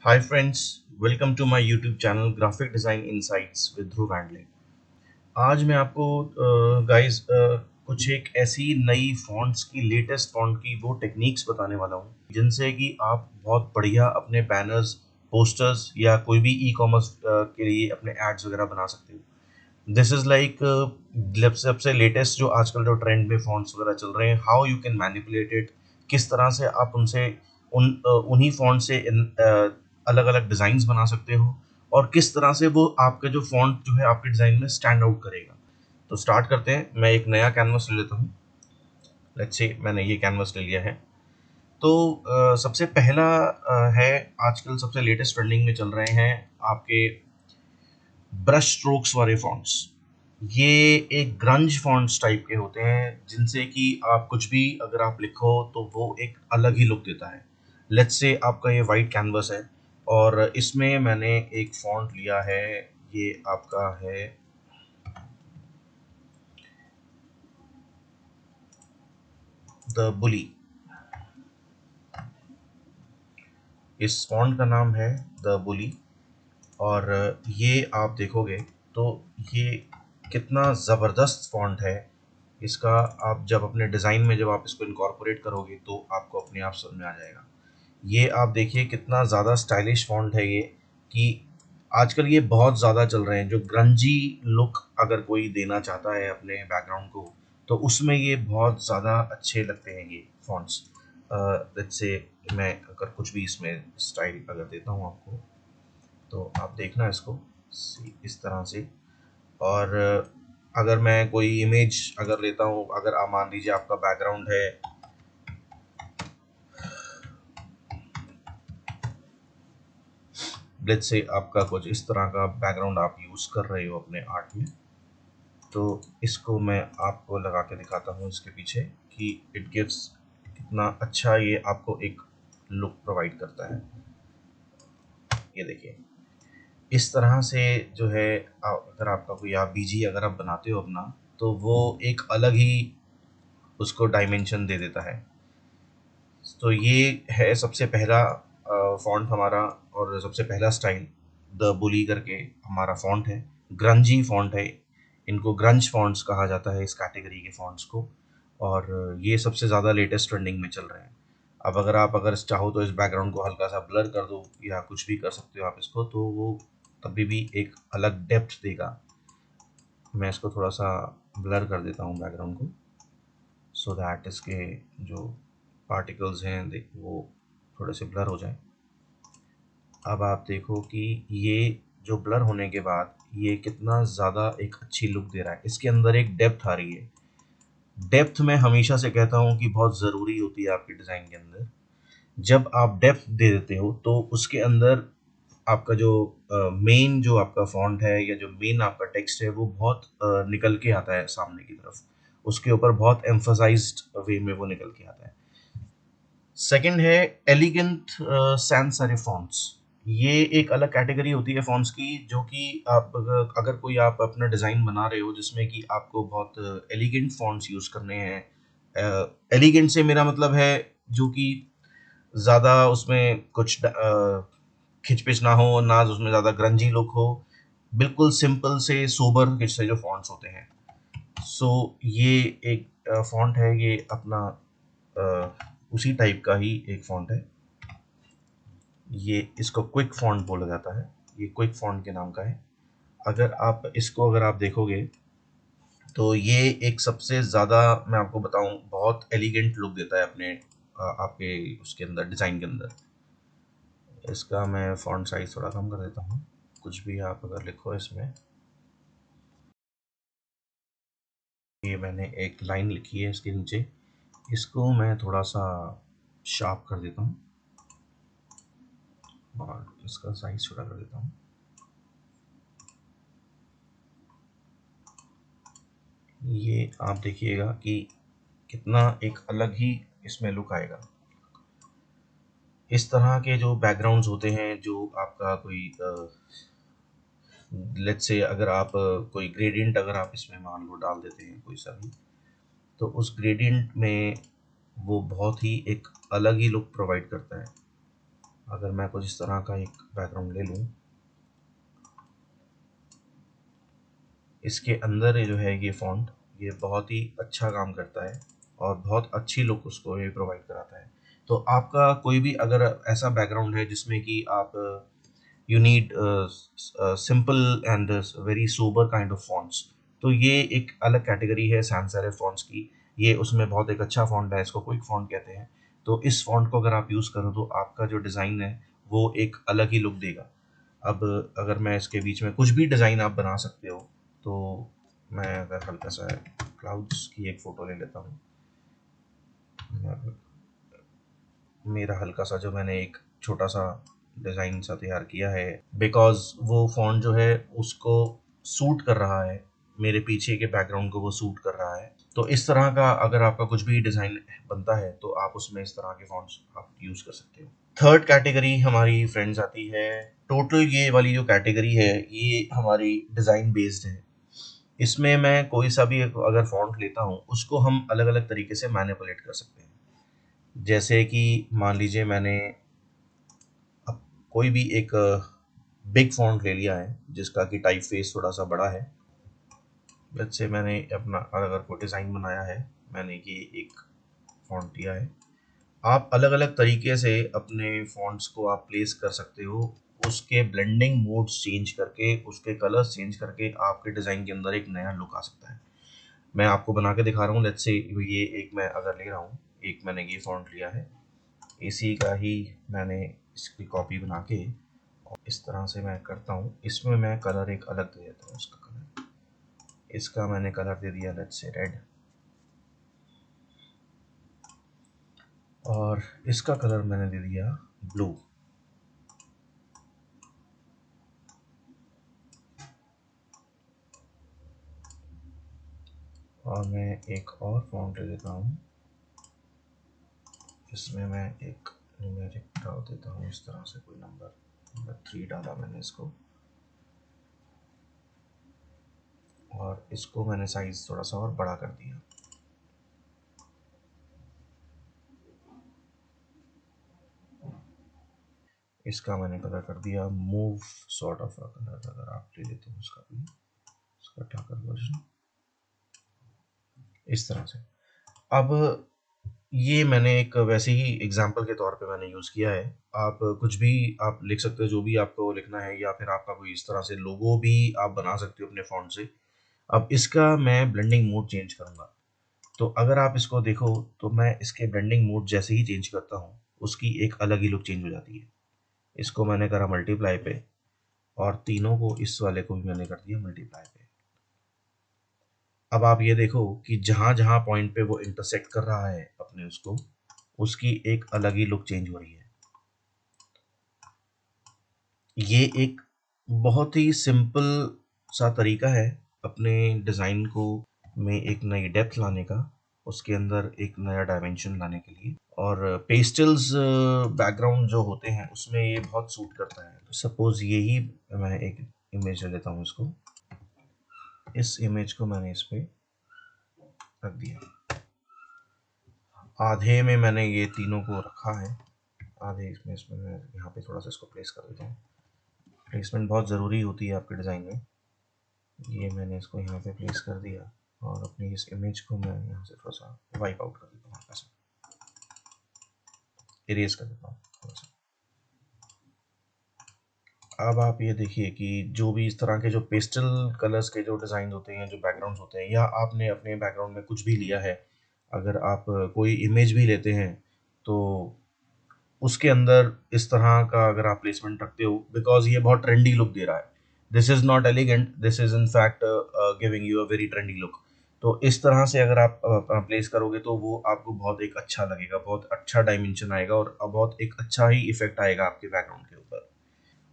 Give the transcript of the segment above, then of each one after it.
Hi friends, welcome to my YouTube channel Graphic Design Insights with Dhruv Handle। आज मैं आपको guys कुछ एक ऐसी नई फॉन्ट्स की लेटेस्ट फॉन्ट की वो टेक्निक्स बताने वाला हूँ जिनसे कि आप बहुत बढ़िया अपने बैनर्स, पोस्टर्स या कोई भी ई कॉमर्स के लिए अपने एड्स वगैरह बना सकते हो। दिस इज़ लाइक सबसे लेटेस्ट जो आजकल जो ट्रेंड में फॉन्ट्स वगैरह चल रहे हैं, how you can manipulate it, किस तरह से आप उनसे उन्हीं फॉन्ट से अलग अलग डिज़ाइंस बना सकते हो और किस तरह से वो आपका जो फॉन्ट जो है आपके डिज़ाइन में स्टैंड आउट करेगा। तो स्टार्ट करते हैं। मैं एक नया कैनवस ले लेता हूँ। लेट्स से मैंने ये कैनवस ले लिया है। तो सबसे पहला है, आजकल सबसे लेटेस्ट ट्रेंडिंग में चल रहे हैं आपके ब्रश स्ट्रोक्स वाले फॉन्ट्स। ये एक ग्रंज फॉन्ट्स टाइप के होते हैं जिनसे कि आप कुछ भी अगर आप लिखो तो वो एक अलग ही लुक देता है। लेट्स से आपका ये वाइट कैनवस है और इसमें मैंने एक फॉन्ट लिया है। ये आपका है द बुली। इस फॉन्ट का नाम है द बुली। और ये आप देखोगे तो ये कितना ज़बरदस्त फ़ॉन्ट है। इसका आप जब अपने डिज़ाइन में जब आप इसको इनकॉर्पोरेट करोगे तो आपको अपने आप समझ में आ जाएगा। ये आप देखिए कितना ज़्यादा स्टाइलिश फ़ॉन्ट है ये, कि आजकल ये बहुत ज़्यादा चल रहे हैं। जो ग्रंजी लुक अगर कोई देना चाहता है अपने बैकग्राउंड को, तो उसमें ये बहुत ज़्यादा अच्छे लगते हैं ये फ़ॉन्ट्स। लेट्स से मैं अगर कुछ भी इसमें स्टाइल अगर देता हूँ आपको, तो आप देखना इसको इस तरह से। और अगर मैं कोई इमेज अगर लेता हूँ, अगर आप मान लीजिए आपका बैकग्राउंड है, लेट्स से आपका कुछ इस तरह का बैकग्राउंड आप यूज़ कर रहे हो अपने आर्ट में, तो इसको मैं आपको लगा के दिखाता हूँ इसके पीछे कि इट गिव्स कितना अच्छा ये आपको एक लुक प्रोवाइड करता है। ये देखिए इस तरह से जो है, अगर आपका कोई आप बीजी अगर आप बनाते हो अपना, तो वो एक अलग ही उसको डायमेंशन दे देता है। तो ये है सबसे पहला फ़ॉन्ट हमारा, और सबसे पहला स्टाइल द बुली करके हमारा फ़ॉन्ट है। ग्रंजी फ़ॉन्ट है, इनको ग्रंज फ़ॉन्ट्स कहा जाता है इस कैटेगरी के फ़ॉन्ट्स को। और ये सबसे ज़्यादा लेटेस्ट ट्रेंडिंग में चल रहे हैं। अब अगर आप अगर चाहो तो इस बैकग्राउंड को हल्का सा ब्लर कर दो या कुछ भी कर सकते हो आप इसको, तो वो तभी भी एक अलग डेप्थ देगा। मैं इसको थोड़ा सा ब्लर कर देता हूँ बैकग्राउंड को, सो दैट इसके जो पार्टिकल्स हैं वो थोड़े से ब्लर हो जाएं। अब आप देखो कि ये जो ब्लर होने के बाद ये कितना ज़्यादा एक अच्छी लुक दे रहा है। इसके अंदर एक डेप्थ आ रही है। डेप्थ मैं हमेशा से कहता हूँ कि बहुत ज़रूरी होती है आपके डिज़ाइन के अंदर। जब आप डेप्थ दे देते हो तो उसके अंदर आपका जो मेन जो आपका फॉन्ट है या जो मेन आपका टेक्स्ट है वो बहुत निकल के आता है सामने की तरफ। उसके ऊपर बहुत एम्फसाइज्ड वे में वो निकल के आता है। सेकंड है एलिगेंट सैंस सेरिफ फॉन्ट्स। ये एक अलग कैटेगरी होती है फॉन्ट्स की, जो कि आप अगर कोई आप अपना डिज़ाइन बना रहे हो जिसमें कि आपको बहुत एलिगेंट फॉन्ट्स यूज़ करने हैं। एलिगेंट से मेरा मतलब है जो कि ज़्यादा उसमें कुछ खिचपिच ना हो, ना उसमें ज़्यादा ग्रंजी लुक हो, बिल्कुल सिंपल से सोबर किस्से जो फॉन्ट्स होते हैं। सो ये एक फॉन्ट है, ये अपना उसी टाइप का ही एक फॉन्ट है। ये इसको क्विक फॉन्ट बोला जाता है। ये क्विक फॉन्ट के नाम का है। अगर आप इसको अगर आप देखोगे तो ये एक सबसे ज़्यादा, मैं आपको बताऊं, बहुत एलिगेंट लुक देता है अपने आपके उसके अंदर डिज़ाइन के अंदर। इसका मैं फॉन्ट साइज थोड़ा कम कर देता हूँ। कुछ भी आप अगर लिखो इसमें, ये मैंने एक लाइन लिखी है इसके नीचे, इसको मैं थोड़ा सा शार्प कर देता हूँ और इसका साइज छोटा कर देता हूँ। ये आप देखिएगा कि कितना एक अलग ही इसमें लुक आएगा। इस तरह के जो बैकग्राउंड्स होते हैं, जो आपका कोई लेट्स से अगर आप कोई ग्रेडियंट अगर आप इसमें मान लो डाल देते हैं कोई सा भी, तो उस ग्रेडियंट में वो बहुत ही एक अलग ही लुक प्रोवाइड करता है। अगर मैं कुछ इस तरह का एक बैकग्राउंड ले लूँ, इसके अंदर ये जो है ये फ़ॉन्ट ये बहुत ही अच्छा काम करता है और बहुत अच्छी लुक उसको ये प्रोवाइड कराता है। तो आपका कोई भी अगर ऐसा बैकग्राउंड है जिसमें कि आप you need simple and very sober kind of fonts, तो ये एक अलग कैटेगरी है सैंस सेरिफ फ़ॉन्ट्स की। ये उसमें बहुत एक अच्छा फ़ॉन्ट है, इसको क्विक फ़ॉन्ट कहते हैं। तो इस फ़ॉन्ट को अगर आप यूज़ करो तो आपका जो डिज़ाइन है वो एक अलग ही लुक देगा। अब अगर मैं इसके बीच में कुछ भी डिज़ाइन आप बना सकते हो, तो मैं अगर हल्का सा क्लाउड्स की एक फ़ोटो ले लेता हूँ। मेरा हल्का सा जो मैंने एक छोटा सा डिज़ाइन सा तैयार किया है, बिकॉज़ वो फ़ॉन्ट जो है उसको सूट कर रहा है, मेरे पीछे के बैकग्राउंड को वो सूट कर रहा है। तो इस तरह का अगर आपका कुछ भी डिज़ाइन बनता है तो आप उसमें इस तरह के फ़ॉन्ट्स आप यूज़ कर सकते हो। थर्ड कैटेगरी हमारी फ्रेंड्स आती है। टोटल ये वाली जो कैटेगरी है ये हमारी डिज़ाइन बेस्ड है। इसमें मैं कोई सा भी अगर फ़ॉन्ट लेता हूँ उसको हम अलग-अलग तरीके से मैनिपुलेट कर सकते हैं। जैसे कि मान लीजिए मैंने अब कोई भी एक बिग फ़ॉन्ट ले लिया है जिसका कि टाइप फेस थोड़ा सा बड़ा है। लेट्स से मैंने अपना अगर कोई डिज़ाइन बनाया है, मैंने ये एक फ़ॉन्ट लिया है। आप अलग-अलग तरीके से अपने फ़ॉन्ट्स को आप प्लेस कर सकते हो। उसके ब्लेंडिंग मोड्स चेंज करके, उसके कलर्स चेंज करके आपके डिज़ाइन के अंदर एक नया लुक आ सकता है। मैं आपको बना के दिखा रहा हूँ। लेट्स से ये एक मैं अगर ले रहा हूँ, एक मैंने ये फ़ॉन्ट लिया है, इसी का ही मैंने इसकी कॉपी बना के और इस तरह से मैं करता हूँ। इसमें मैं कलर एक अलग दे देता हूँ, इसका कलर, इसका मैंने कलर दे दिया लेट्स से रेड, और इसका कलर मैंने दे दिया ब्लू। और मैं एक और फ़ॉन्ट ले लेता हूँ, इसमें मैं एक न्यूमेरिक डाल देता हूँ, इस तरह से कोई नंबर 3 डाला मैंने इसको, और इसको मैंने साइज़ थोड़ा सा और बड़ा कर दिया। इसका मैंने कलर कर दिया move sort of a colour, अगर आप ले लेते हो उसका भी, इसका डार्कर वर्जन, इस तरह से। अब ये मैंने एक वैसे ही एग्जाम्पल के तौर पे मैंने यूज़ किया है। आप कुछ भी आप लिख सकते हो, जो भी आपको लिखना है, या फिर आपका कोई इस तरह से लोगो भी आप बना सकते हो अपने फ़ॉन्ट से। अब इसका मैं ब्लेंडिंग मोड चेंज करूँगा। तो अगर आप इसको देखो तो मैं इसके ब्लेंडिंग मोड जैसे ही चेंज करता हूँ, उसकी एक अलग ही लुक चेंज हो जाती है। इसको मैंने करा मल्टीप्लाई पे, और तीनों को, इस वाले को भी मैंने कर दिया मल्टीप्लाई पे। अब आप ये देखो कि जहाँ-जहाँ पॉइंट पे वो इंटरसेक्ट कर रहा है अपने उसको, उसकी एक अलग ही लुक चेंज हो रही है। ये एक बहुत ही सिंपल सा तरीका है अपने डिज़ाइन को में एक नई डेप्थ लाने का, उसके अंदर एक नया डायमेंशन लाने के लिए। और पेस्टल्स बैकग्राउंड जो होते हैं उसमें ये बहुत सूट करता है। तो सपोज़ यही मैं एक इमेज ले लेता हूँ इसको, इस इमेज को मैंने इस पे रख दिया। आधे में मैंने ये तीनों को रखा है, आधे इसमें मैं यहाँ पे थोड़ा सा इसको प्लेस कर देता हूँ। प्लेसमेंट बहुत ज़रूरी होती है आपके डिज़ाइन में। ये मैंने इसको यहाँ पे प्लेस कर दिया, और अपनी इस इमेज को मैं यहाँ से थोड़ा सा वाइप आउट कर देता हूँ, हल्का सा इरेज कर देता हूँ थोड़ा सा। अब आप ये देखिए कि जो भी इस तरह के जो पेस्टल कलर्स के जो डिज़ाइन होते हैं, जो बैकग्राउंड्स होते हैं, या आपने अपने बैकग्राउंड में कुछ भी लिया है, अगर आप कोई इमेज भी लेते हैं तो उसके अंदर इस तरह का अगर आप प्लेसमेंट रखते हो, बिकॉज ये बहुत ट्रेंडी लुक दे रहा है, this is not elegant, this is in fact giving you a very trendy look. तो इस तरह से अगर आप प्लेस करोगे तो वो आपको बहुत एक अच्छा लगेगा, बहुत अच्छा डायमेंशन आएगा, और बहुत एक अच्छा ही इफेक्ट आएगा आपके बैकग्राउंड के ऊपर।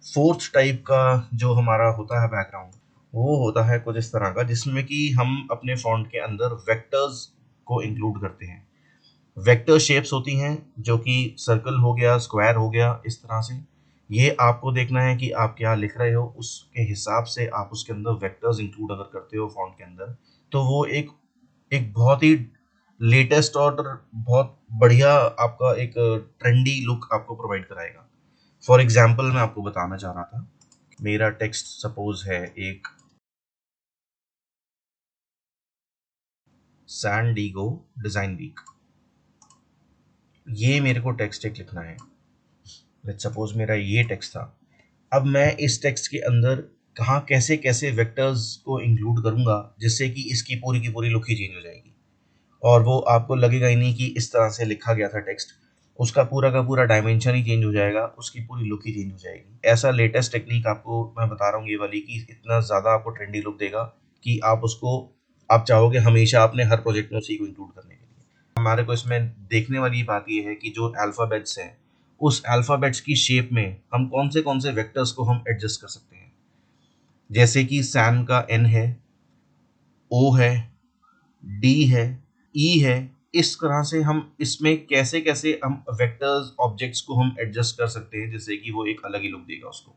फोर्थ टाइप का जो हमारा होता है बैकग्राउंड, वो होता है कुछ इस तरह का, जिसमें कि हम अपने फॉन्ट के अंदर वेक्टर्स को इंक्लूड करते हैं। वेक्टर शेप्स होती हैं जो कि सर्कल हो गया, स्क्वायर हो गया, इस तरह से। ये आपको देखना है कि आप क्या लिख रहे हो, उसके हिसाब से आप उसके अंदर वेक्टर्स इंक्लूड अगर करते हो फॉन्ट के अंदर, तो वो एक एक बहुत ही लेटेस्ट और बहुत बढ़िया आपका एक ट्रेंडी लुक आपको प्रोवाइड कराएगा। फॉर एग्जाम्पल मैं आपको बताना चाह रहा था, मेरा टेक्स्ट सपोज है एक सैन डिगो डिजाइन वीक, ये मेरे को टेक्स्ट एक लिखना है। लेट्स सपोज मेरा ये टेक्स्ट था। अब मैं इस टेक्स्ट के अंदर कहाँ कैसे कैसे वेक्टर्स को इंक्लूड करूंगा जिससे कि इसकी की पूरी लुक ही चेंज हो जाएगी, और वो आपको लगेगा ही नहीं कि इस तरह से लिखा गया था टेक्स्ट। उसका पूरा का पूरा डायमेंशन ही चेंज हो जाएगा, उसकी पूरी लुक ही चेंज हो जाएगी। ऐसा लेटेस्ट टेक्निक आपको मैं बता रहा हूँ ये वाली, कि इतना ज़्यादा आपको ट्रेंडी लुक देगा कि आप उसको आप चाहोगे हमेशा अपने हर प्रोजेक्ट में उसी को इंक्लूड करने के लिए। हमारे को इसमें देखने वाली बात ये है कि जो अल्फ़ाबेट्स हैं, उस अल्फ़ाबेट्स की शेप में हम कौन से वेक्टर्स को हम एडजस्ट कर सकते हैं। जैसे कि सैन का एन है, ओ है, डी है, ई है। इस तरह से हम इसमें कैसे कैसे हम वेक्टर्स ऑब्जेक्ट्स को हम एडजस्ट कर सकते हैं जिससे कि वो एक अलग ही लुक देगा उसको।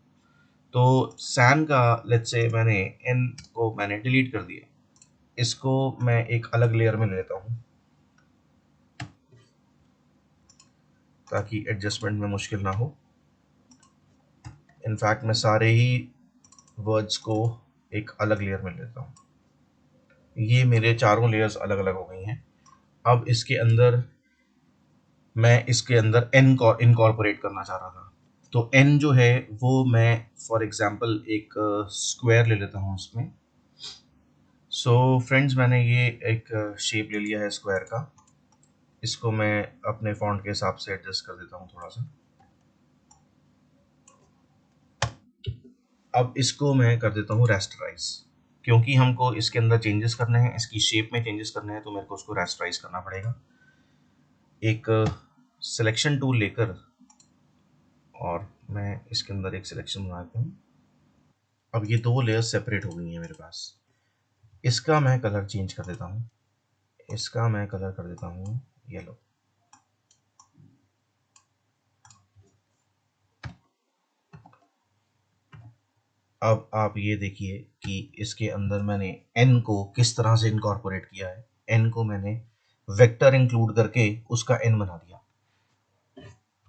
तो सैन का लेट्स से मैंने एन को मैंने डिलीट कर दिया, इसको मैं एक अलग लेयर में ले लेता हूँ ताकि एडजस्टमेंट में मुश्किल ना हो। इनफैक्ट मैं सारे ही वर्ड्स को एक अलग लेयर में लेता हूँ। ये मेरे चारों लेयर्स अलग अलग हो गई हैं। अब मैं इसके अंदर एन को इनकॉर्पोरेट करना चाह रहा था। तो एन जो है वो मैं फॉर एग्जांपल एक स्क्वायर ले लेता हूँ उसमें। सो फ्रेंड्स, मैंने ये एक शेप ले लिया है स्क्वायर का। इसको मैं अपने फॉन्ट के हिसाब से एडजस्ट कर देता हूँ थोड़ा सा। अब इसको मैं कर देता हूँ रेस्टराइज, क्योंकि हमको इसके अंदर चेंजेस करने हैं, इसकी शेप में चेंजेस करने हैं, तो मेरे को उसको रेस्टराइज करना पड़ेगा। एक सिलेक्शन टूल लेकर और मैं इसके अंदर एक सिलेक्शन बना देता हूँ। अब ये दो लेयर्स सेपरेट हो गई हैं मेरे पास। इसका मैं कलर चेंज कर देता हूँ, इसका मैं कलर कर देता हूँ येलो। अब आप ये देखिए कि इसके अंदर मैंने एन को किस तरह से इनकॉर्पोरेट किया है। एन को मैंने वेक्टर इंक्लूड करके उसका एन बना दिया।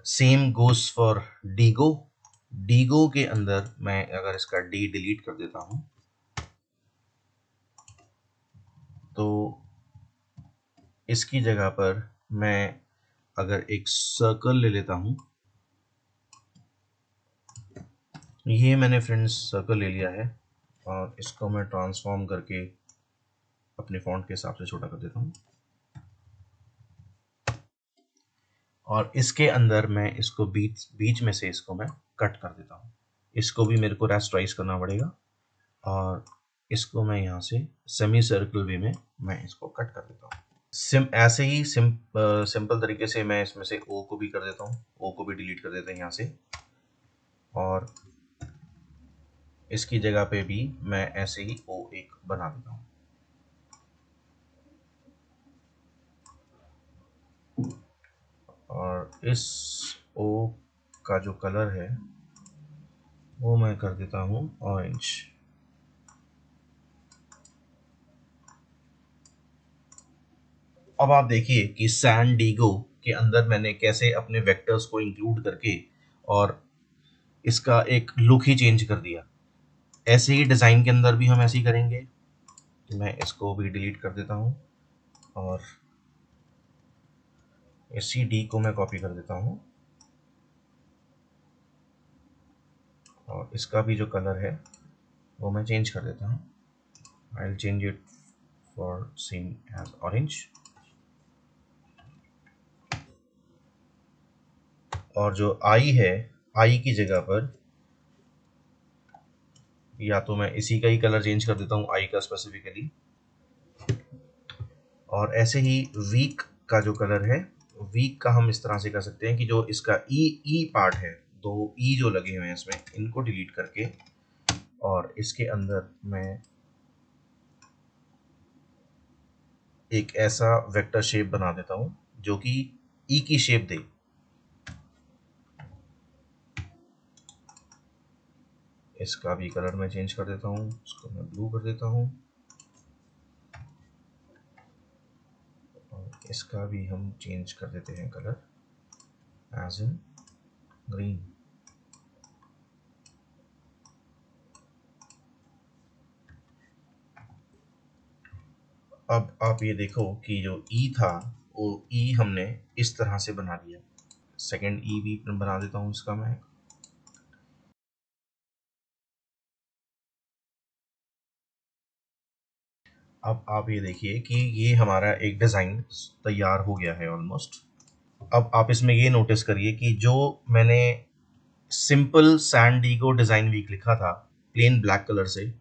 Same goes for Diego. Diego के अंदर मैं अगर इसका डी डिलीट कर देता हूँ तो इसकी जगह पर मैं अगर एक सर्कल ले लेता हूँ, ये मैंने फ्रेंड्स सर्कल ले लिया है और इसको मैं ट्रांसफॉर्म करके अपने फॉन्ट के हिसाब से छोटा कर देता हूँ। और इसके अंदर मैं इसको बीच बीच में से इसको मैं कट कर देता हूँ। इसको भी मेरे को रेस्टराइज करना पड़ेगा और इसको मैं यहाँ से सेमी सर्कल वे में मैं इसको कट कर देता हूँ। ऐसे ही सिंपल तरीके से मैं इसमें से ओ को भी कर देता हूँ, ओ को भी डिलीट कर देते हैं यहाँ से, और इसकी जगह पे भी मैं ऐसे ही ओ एक बना देता हूँ। और इस ओ का जो कलर है वो मैं कर देता हूँ ऑरेंज। अब आप देखिए कि सैन डिगो के अंदर मैंने कैसे अपने वेक्टर्स को इंक्लूड करके और इसका एक लुक ही चेंज कर दिया। ऐसे ही डिज़ाइन के अंदर भी हम ऐसे ही करेंगे। मैं इसको भी डिलीट कर देता हूँ और इसी डी को मैं कॉपी कर देता हूँ और इसका भी जो कलर है वो मैं चेंज कर देता हूँ। I will change it for same as orange. और जो आई है, आई की जगह पर या तो मैं इसी का ही कलर चेंज कर देता हूँ आई का स्पेसिफिकली। और ऐसे ही वीक का जो कलर है, वीक का हम इस तरह से कर सकते हैं कि जो इसका ई पार्ट है, दो ई जो लगे हुए हैं इसमें, इनको डिलीट करके और इसके अंदर मैं एक ऐसा वेक्टर शेप बना देता हूँ जो कि ई की शेप दे। इसका भी कलर मैं चेंज कर देता हूँ, इसको मैं ब्लू कर देता हूँ और इसका भी हम चेंज कर देते हैं कलर एज इन ग्रीन। अब आप ये देखो कि जो ई था वो ई हमने इस तरह से बना दिया। सेकंड ई भी बना देता हूँ इसका मैं। अब आप ये देखिए कि ये हमारा एक डिज़ाइन तैयार हो गया है ऑलमोस्ट। अब आप इसमें ये नोटिस करिए कि जो मैंने simple San Diego design week लिखा था प्लेन ब्लैक कलर से,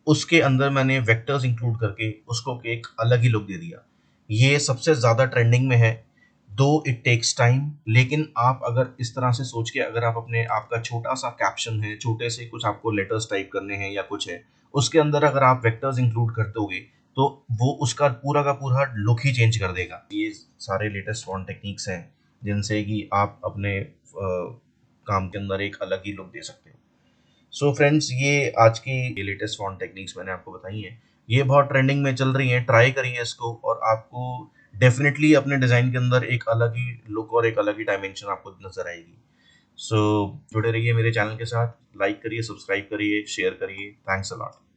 उसके अंदर मैंने वेक्टर्स इंक्लूड करके उसको एक अलग ही लुक दे दिया। ये सबसे ज़्यादा ट्रेंडिंग में है, दो इट टेक्स टाइम। लेकिन आप अगर इस तरह से सोच के अगर आप अपने आपका छोटा सा कैप्शन है, छोटे से कुछ आपको लेटर्स टाइप करने हैं या कुछ है, उसके अंदर अगर आप वेक्टर्स इंक्लूड कर दोगे तो वो उसका पूरा का पूरा लुक ही चेंज कर देगा। ये सारे लेटेस्ट फॉन्ट टेक्निक्स हैं जिनसे कि आप अपने काम के अंदर एक अलग ही लुक दे सकते हो। सो फ्रेंड्स, ये आज की ये लेटेस्ट फॉन्ट टेक्निक्स मैंने आपको बताई हैं। ये बहुत ट्रेंडिंग में चल रही हैं, ट्राई करिए इसको और आपको डेफिनेटली अपने डिज़ाइन के अंदर एक अलग ही लुक और एक अलग ही डायमेंशन आपको नज़र आएगी। सो जुड़े रहिए मेरे चैनल के साथ, लाइक करिए, सब्सक्राइब करिए, शेयर करिए। Thanks a lot.